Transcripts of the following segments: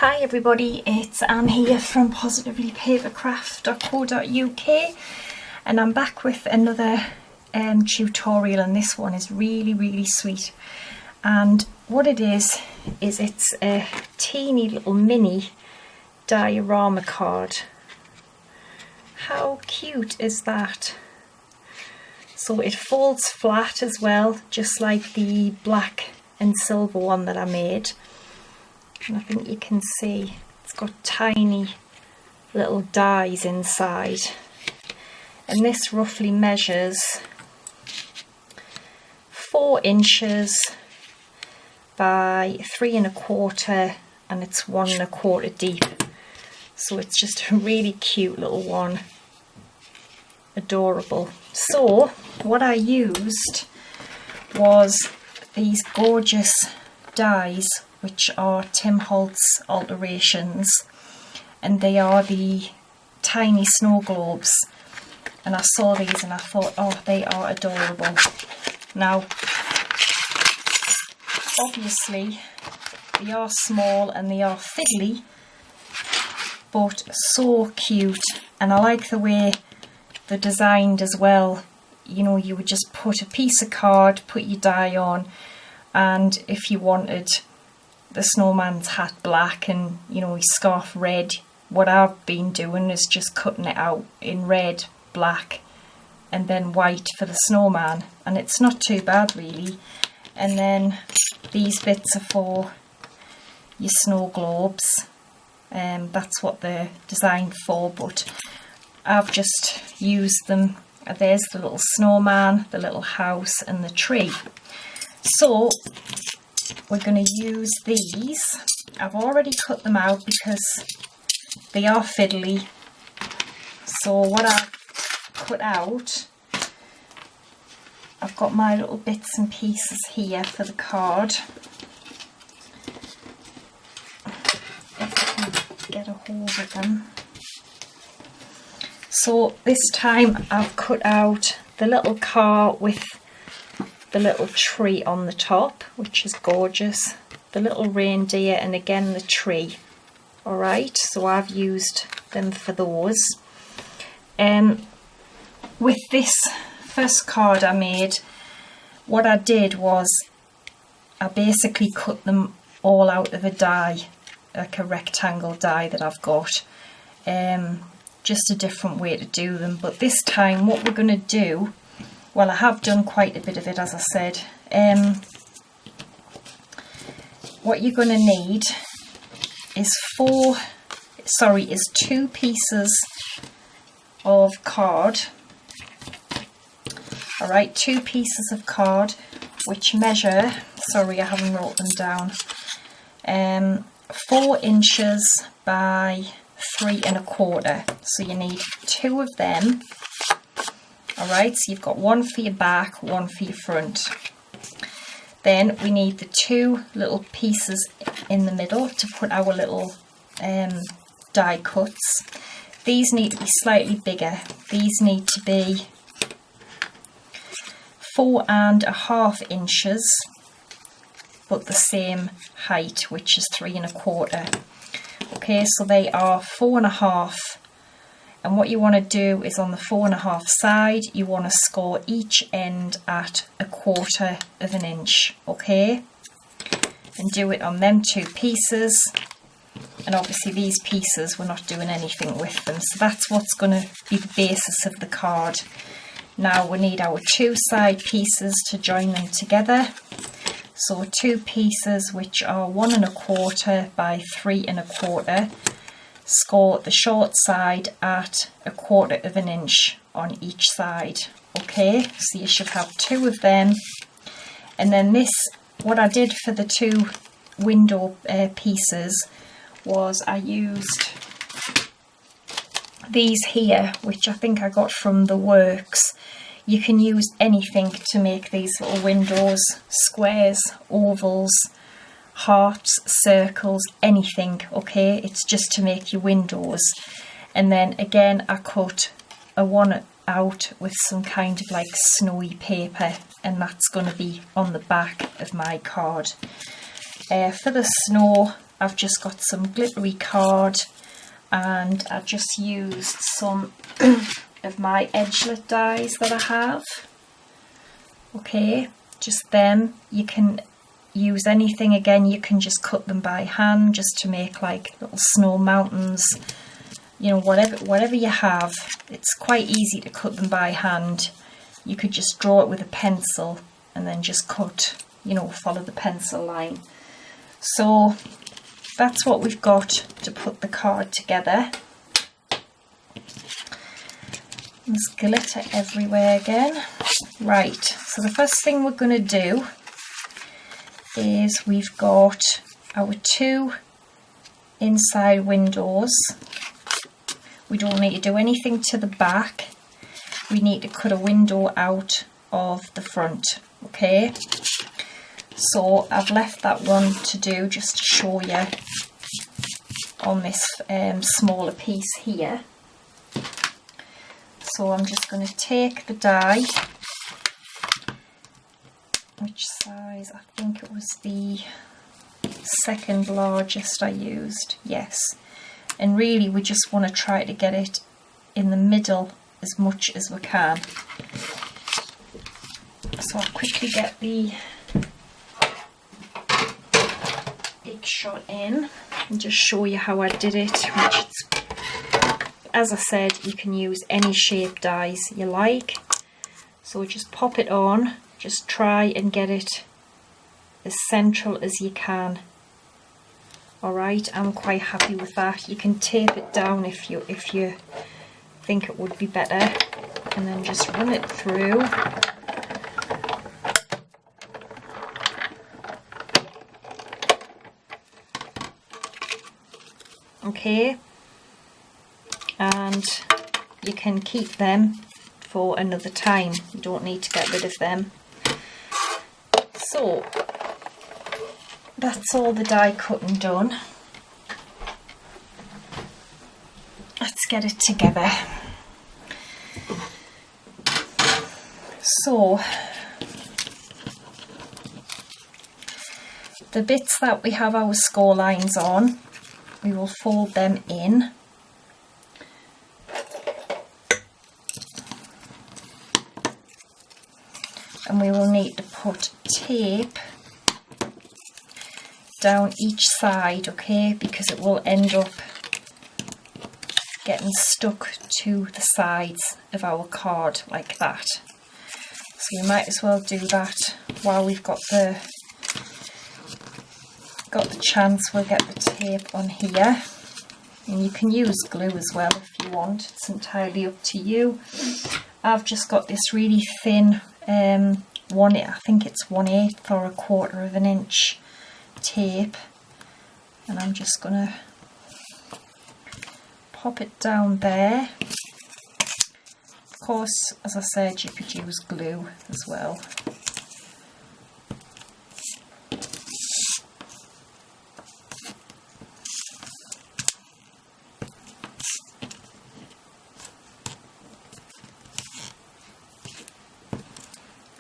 Hi everybody, it's Anne here from positivelypapercraft.co.uk and I'm back with another tutorial, and this one is really sweet. And what it is it's a teeny little mini diorama card. How cute is that? So it folds flat as well, just like the black and silver one that I made. And I think you can see it's got tiny little dies inside, and this roughly measures 4 inches by 3 1/4, and it's 1 1/4 deep. So it's just a really cute little one, adorable. So what I used was these gorgeous dies, which are Tim Holtz alterations, and they are the tiny snow globes. And I saw these and I thought, oh, they are adorable. Now obviously they are small and they are fiddly, but so cute. And I like the way they're designed as well. You know, you would just put a piece of card, put your die on, and if you wanted the snowman's hat black and, you know, his scarf red, what I've been doing is just cutting it out in red, black and then white for the snowman, and it's not too bad really. And then these bits are for your snow globes, and that's what they're designed for, but I've just used them. There's the little snowman, the little house and the tree. So we're going to use these. I've already cut them out because they are fiddly. So what I've cut out, I've got my little bits and pieces here for the card. If I can get a hold of them. So this time I've cut out the little car with the little tree on the top, which is gorgeous, the little reindeer, and again the tree. Alright, so I've used them for those. With this first card I made, what I did was I basically cut them all out of a die, like a rectangle die that I've got. Just a different way to do them, but this time what we're going to do, well, I have done quite a bit of it, as I said. What you're going to need is 2 pieces of card. Alright, 2 pieces of card which measure, sorry I haven't wrote them down, 4 inches by 3 1/4. So you need 2 of them. Alright, so you've got 1 for your back, 1 for your front. Then we need the 2 little pieces in the middle to put our little die cuts. These need to be slightly bigger. These need to be 4 1/2 inches, but the same height, which is 3 1/4. Okay, so they are 4 1/2. And what you want to do is on the 4 1/2 side, you want to score each end at 1/4 of an inch, okay? And do it on them 2 pieces. And obviously these pieces, we're not doing anything with them. So that's what's going to be the basis of the card. Now we need our 2 side pieces to join them together. So 2 pieces which are 1 1/4 by 3 1/4. Score the short side at 1/4 of an inch on each side. Okay, so you should have 2 of them. And then this, what I did for the 2 window pieces was I used these here, which I think I got from the Works. You can use anything to make these little windows, squares, ovals, hearts, circles, anything, okay? It's just to make your windows. And then again I cut a one out with some kind of like snowy paper, and that's going to be on the back of my card. For the snow, I've just got some glittery card, and I've just used some of my edgelet dies that I have. Okay, just them. You can use anything, again, you can just cut them by hand just to make like little snow mountains, you know, whatever you have. It's quite easy to cut them by hand. You could just draw it with a pencil and then just cut, you know, follow the pencil line. So that's what we've got to put the card together. There's glitter everywhere again. Right, so the first thing we're going to do is we've got our 2 inside windows. We don't need to do anything to the back. We need to cut a window out of the front, okay? So I've left that one to do just to show you on this smaller piece here. So I'm just going to take the die, which size, I think it was the second largest I used, yes. And really we just want to try to get it in the middle as much as we can. So I'll quickly get the big shot in and just show you how I did it, which it's, as I said, you can use any shape dies you like. So just pop it on, just try and get it as central as you can. Alright, I'm quite happy with that. You can tape it down if you think it would be better, and then just run it through. Okay, and you can keep them for another time. You don't need to get rid of them. So that's all the die cutting done. Let's get it together. So the bits that we have our score lines on, we will fold them in. And we will need to put tape down each side, okay, because it will end up getting stuck to the sides of our card like that. So we might as well do that while we've got the chance. We'll get the tape on here, and you can use glue as well if you want. It's entirely up to you. I've just got this really thin I think it's 1/8 or 1/4 of an inch tape, and I'm just gonna pop it down there. Of course, as I said, you could use glue as well.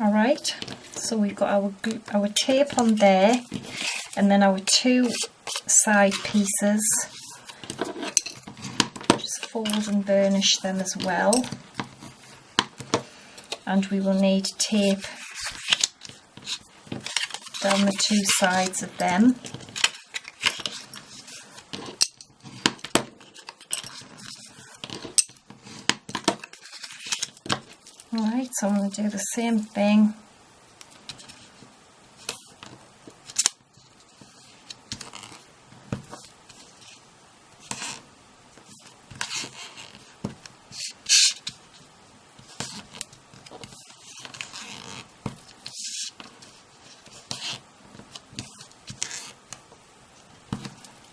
Alright, so we've got our tape on there, and then our 2 side pieces. Just fold and burnish them as well. And we will need tape down the 2 sides of them. Alright, so I'm going to do the same thing.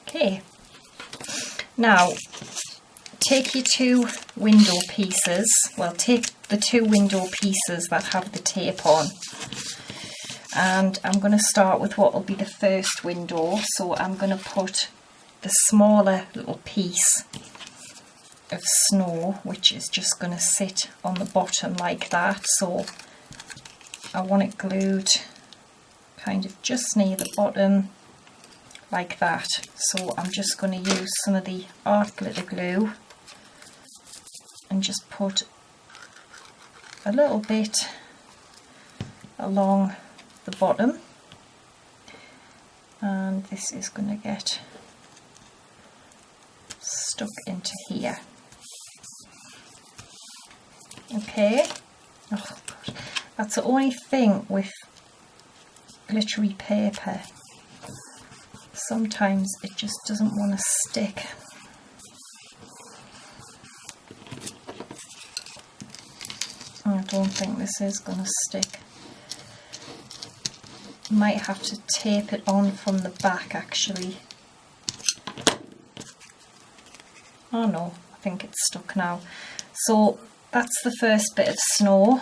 Okay, now take your 2 window pieces, well, take the 2 window pieces that have the tape on, and I'm going to start with what will be the first window. So I'm going to put the smaller little piece of snow, which is just going to sit on the bottom like that. So I want it glued kind of just near the bottom like that. So I'm just going to use some of the art glitter glue and just put a little bit along the bottom, and this is going to get stuck into here. Okay, oh God. That's the only thing with glittery paper, sometimes it just doesn't want to stick. I don't think this is going to stick. Might have to tape it on from the back actually. Oh no, I think it's stuck now. So that's the first bit of snow.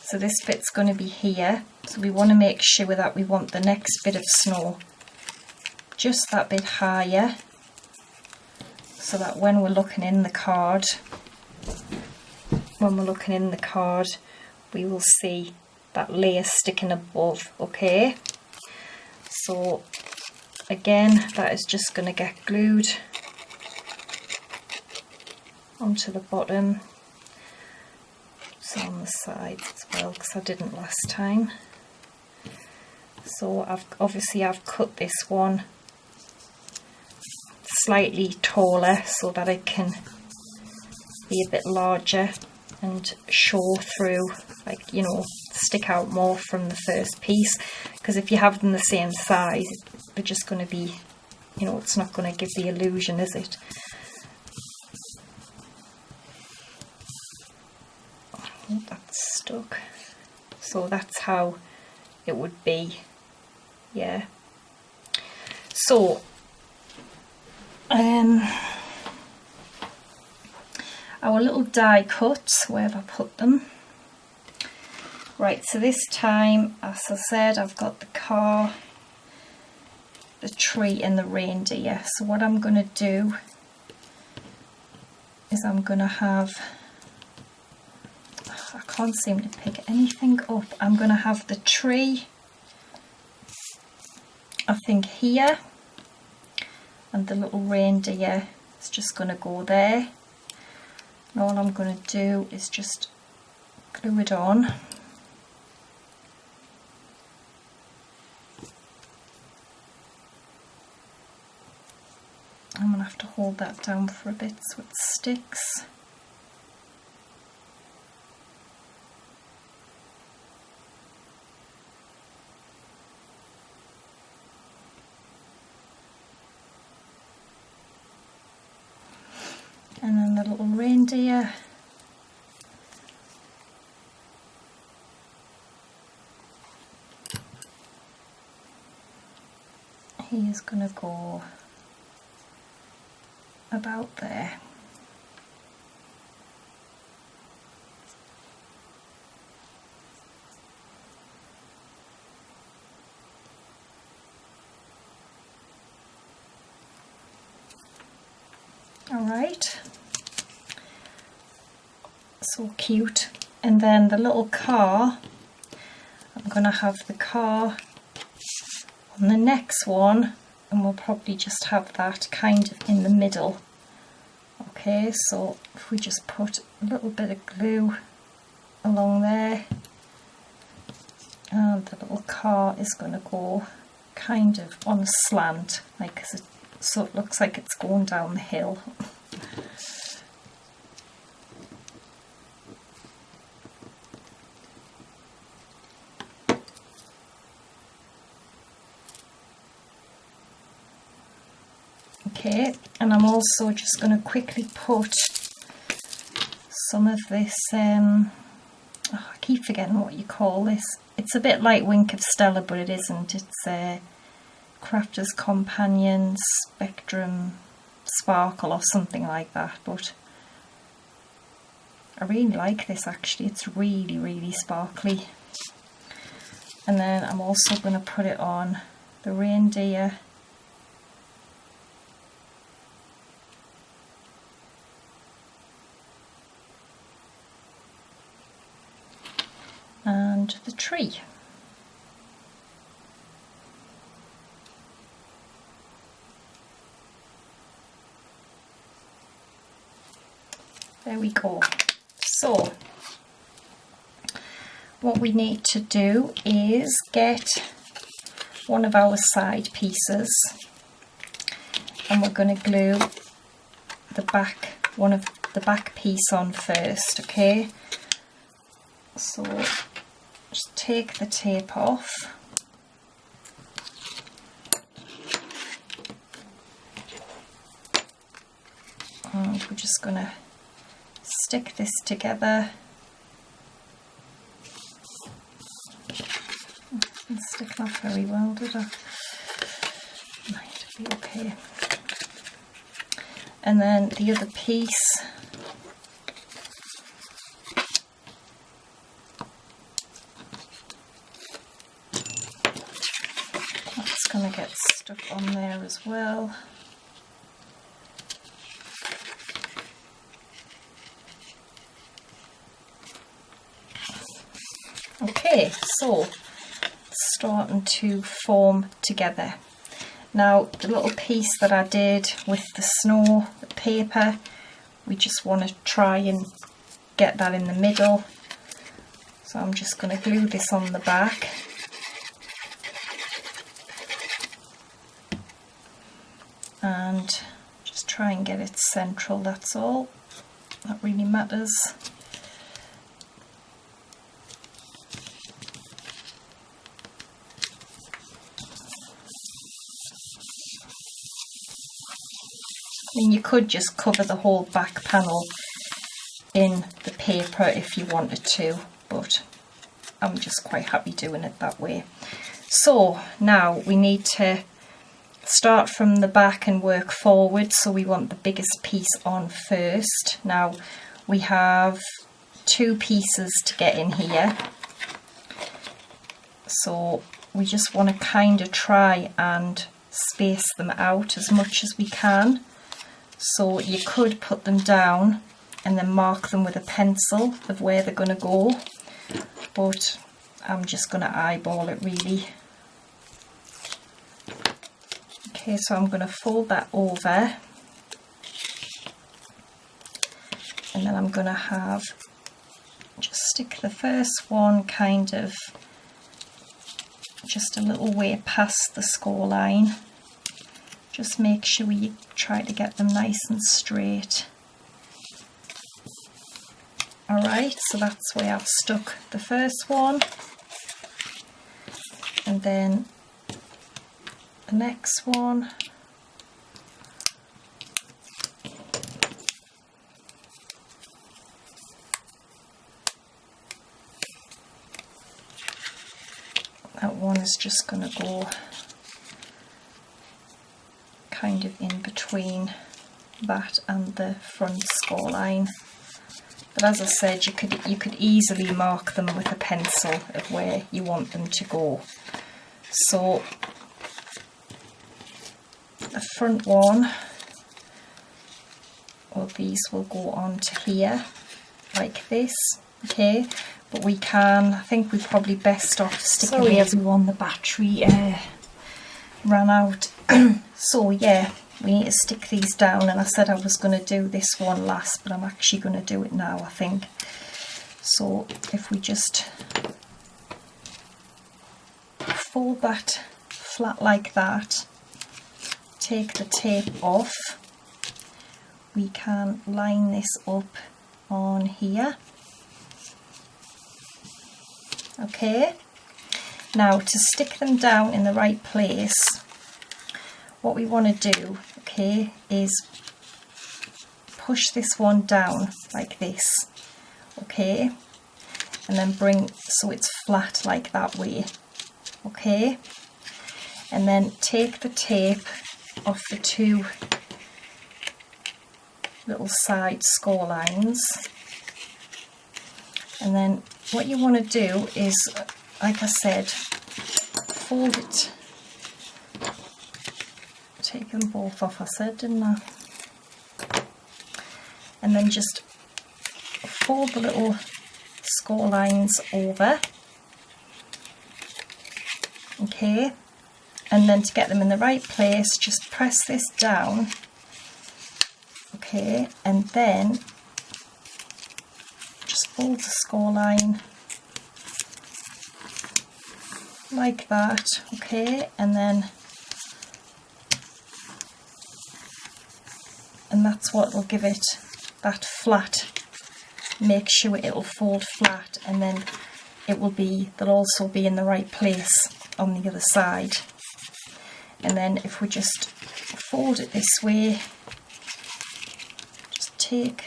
So this bit's going to be here. So we want to make sure that we want the next bit of snow just that bit higher, so that when we're looking in the card, we will see that layer sticking above. Okay, so again, that is just going to get glued onto the bottom. It's on the sides as well, because I didn't last time. So I've cut this one slightly taller so that it can be a bit larger and show through, like, you know, stick out more from the first piece, because if you have them the same size, they're just going to be, you know, it's not going to give the illusion, is it? Oh, that's stuck. So that's how it would be. Yeah. So our little die cuts, where have I put them? Right, so this time, as I said, I've got the car, the tree and the reindeer. So what I'm going to do is I'm going to have, I can't seem to pick anything up. I'm going to have the tree, I think, here, and the little reindeer is just going to go there. And all I'm going to do is just glue it on. I'm going to have to hold that down for a bit so it sticks. And then the little reindeer. He is going to go about there. Alright, so cute. And then the little car, I'm going to have the car on the next one, and we'll probably just have that kind of in the middle. Okay, so if we just put a little bit of glue along there, and the little car is going to go kind of on a slant, like, so it looks like it's going down the hill. Okay, and I'm also just going to quickly put some of this, I keep forgetting what you call this. It's a bit like Wink of Stella, but it isn't. It's Crafter's Companion Spectrum Sparkle or something like that, but I really like this actually. It's really, really sparkly. And then I'm also going to put it on the reindeer. And the tree. There we go. So what we need to do is get one of our side pieces, and we're going to glue the back, one of the back piece on first, okay? So just take the tape off. And we're just going to stick this together. Didn't stick that very well, did I? Might be okay. And then the other piece, that's going to get stuck on there as well. Okay, so it's starting to form together. Now the little piece that I did with the snow, the paper, we just want to try and get that in the middle. So I'm just going to glue this on the back. And just try and get it central, that's all. That really matters. I mean, you could just cover the whole back panel in the paper if you wanted to, but I'm just quite happy doing it that way. So now we need to start from the back and work forward, so we want the biggest piece on first. Now we have 2 pieces to get in here, so we just want to kind of try and space them out as much as we can. So you could put them down and then mark them with a pencil of where they're going to go, but I'm just going to eyeball it really. Okay, so I'm going to fold that over, and then I'm going to have, just stick the first one kind of just a little way past the score line. Just make sure you try to get them nice and straight. Alright, so that's where I've stuck the first one. And then the next one. That one is just going to go kind of in between that and the front score line. But as I said, you could easily mark them with a pencil of where you want them to go. So the front one, well, these will go on to here like this, okay? But we can, I think we're probably best off sticking. Sorry everyone, the battery ran out. So yeah, we need to stick these down, and I said I was going to do this one last, but I'm actually going to do it now, I think. So if we just fold that flat like that, take the tape off, we can line this up on here. Okay, now to stick them down in the right place, what we want to do, okay, is push this one down like this, okay, and then bring so it's flat like that way, okay, and then take the tape off the 2 little side score lines, and then what you want to do is, like I said, fold it. Take them both off, I said, didn't I? And then just fold the little score lines over, okay, and then to get them in the right place, just press this down, okay, and then just fold the score line like that, okay, and that's what will give it that flat, make sure it'll fold flat, and then they'll also be in the right place on the other side. And then if we just fold it this way, just take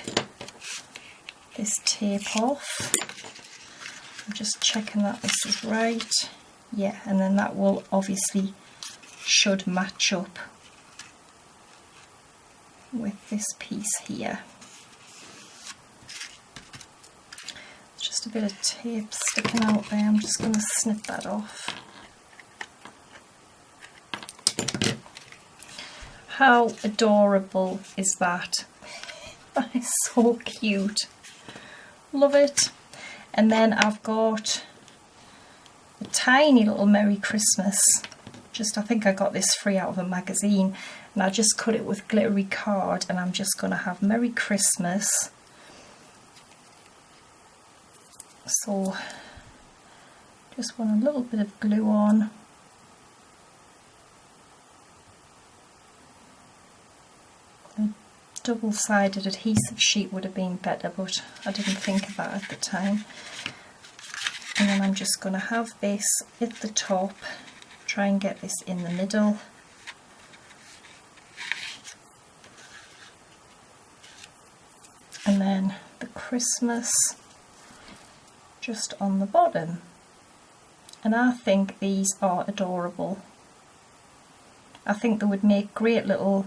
this tape off. I'm just checking that this is right. Yeah, and then that will obviously should match up with this piece here. Just a bit of tape sticking out there. I'm just going to snip that off. How adorable is that? That is so cute. Love it. And then I've got a tiny little Merry Christmas. I think I got this free out of a magazine, and I just cut it with glittery card, and I'm just going to have Merry Christmas. So just want a little bit of glue on. A double-sided adhesive sheet would have been better, but I didn't think of that at the time. And then I'm just going to have this at the top, try and get this in the middle. And then the Christmas just on the bottom. And I think these are adorable. I think they would make great little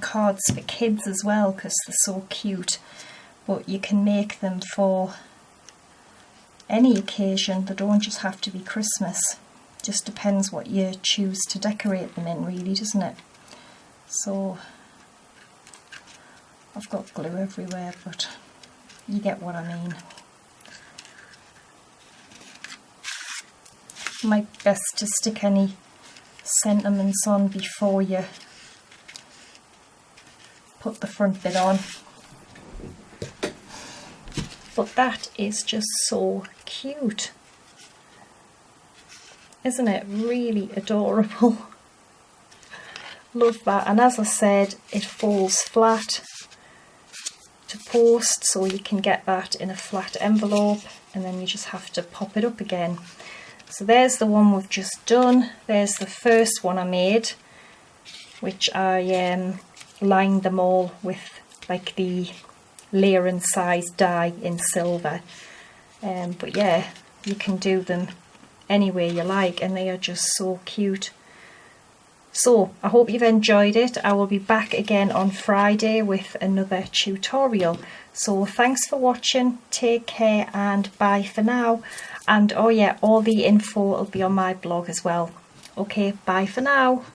cards for kids as well, because they're so cute. But you can make them for any occasion. They don't just have to be Christmas. Just depends what you choose to decorate them in, really, doesn't it? So I've got glue everywhere, but you get what I mean. Might be best to stick any sentiments on before you put the front bit on. But that is just so cute, isn't it? Really adorable. Love that. And as I said, it falls flat to post, so you can get that in a flat envelope, and then you just have to pop it up again. So there's the one we've just done. There's the first one I made, which I lined them all with like the layering size die in silver. But yeah, you can do them any way you like, and they are just so cute. So I hope you've enjoyed it. I will be back again on Friday with another tutorial. So thanks for watching, take care, and bye for now. And oh yeah, all the info will be on my blog as well. Okay, bye for now.